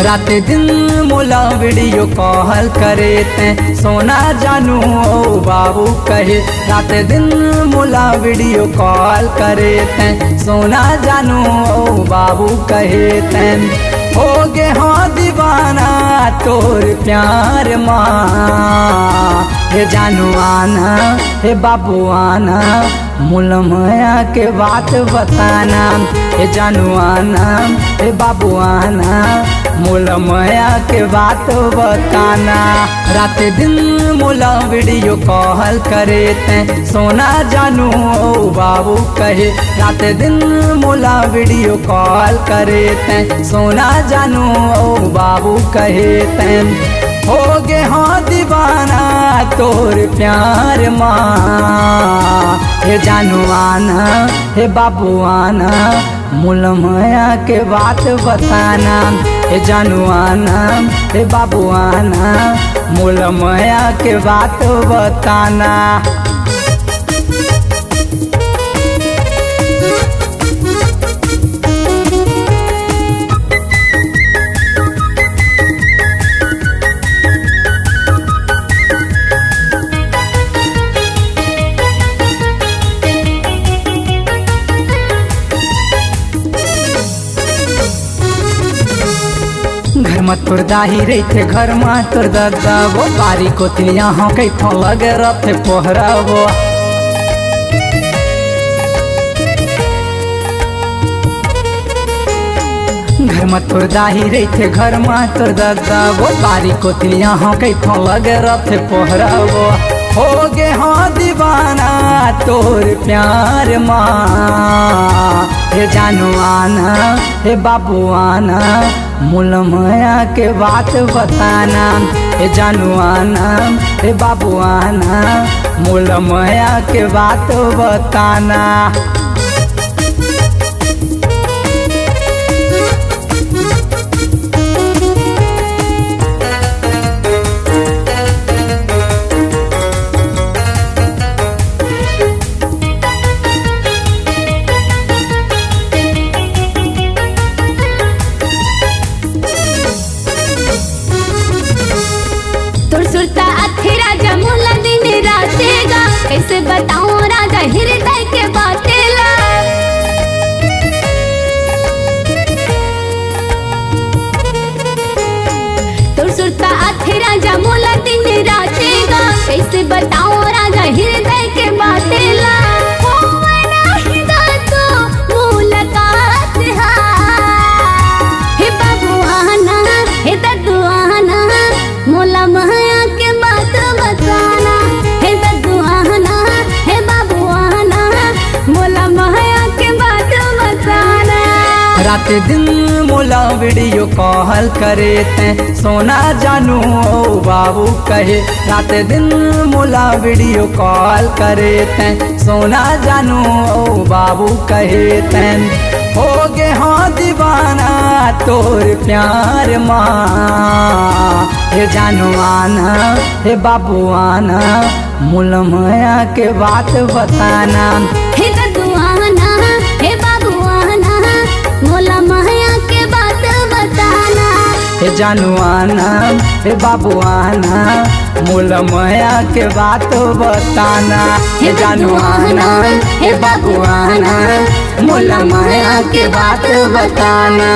रात दिन मोला वीडियो कॉल करे ते सोना जानू ओ बाबू कहे। रात दिन मोला वीडियो कॉल करे ते सोना जानू ओ बाबू कहे ते हो गे हाँ दीवाना तोर प्यार माँ। हे जानू आना हे बाबू आना मुलमया के बात बताना। हे जानू आना हे बाबू आना मुलमया के बात बताना। रात दिन मुला वीडियो कॉल करे ते सोना जानू ओ बाबू कहे। रात दिन मुला वीडियो कॉल करे ते सोना जानू ओ बाबू कहे ते हो गे हाँ दीवाना तोर प्यार माँ। हे जानू आना हे बाबू आना मुलमया के बात बताना। हे जानू आना हे बाबू आना मुलमया के बात बताना। घर में तोर दाही रही थे घर में तोर दादा वो बारी को तिलिया हाँ कई थो लगे रथे पोहरा वो। घर में तोर दाही रही थे घर में तोर दादा वो बारी को तिलिया हाँ कई थो लगे रथे पोहरा वो। हो गे हाँ दीवाना तोर प्यार माँ। हे जानू आना हे बाबू आना मुलमया के बात बताना। हे जानू आना हे बाबू आना मुलमया के बात बताना। कैसे बताऊं राजा हृदय के बातेला। तोर सुरता आथे राजा मोला दिन रातेगा। कैसे बताऊं राजा हृदय के बातेला। हे बाबू आना हे दादू आना मोला माया के बात बताना। हे दादू आना हे बाबू आना मोला माया के बात बताना। रात दिन मोला वीडियो कॉल करे ते सोना जानू ओ बाबू कहे। रात दिन मोला वीडियो कॉल करे ते सोना जानू ओ बाबू कहे ते हो गे हाँ दीवाना तोर प्यार माँ। हे जानू आना हे बाबू आना मुलमया के बात बताना। हे दादू आना हे बाबू आना मोला माया के बात बताना। हे जानू आना हे बाबू आना मुलमया के बात बताना। हे जानू आना हे बाबू आना मुलमया के बात बताना।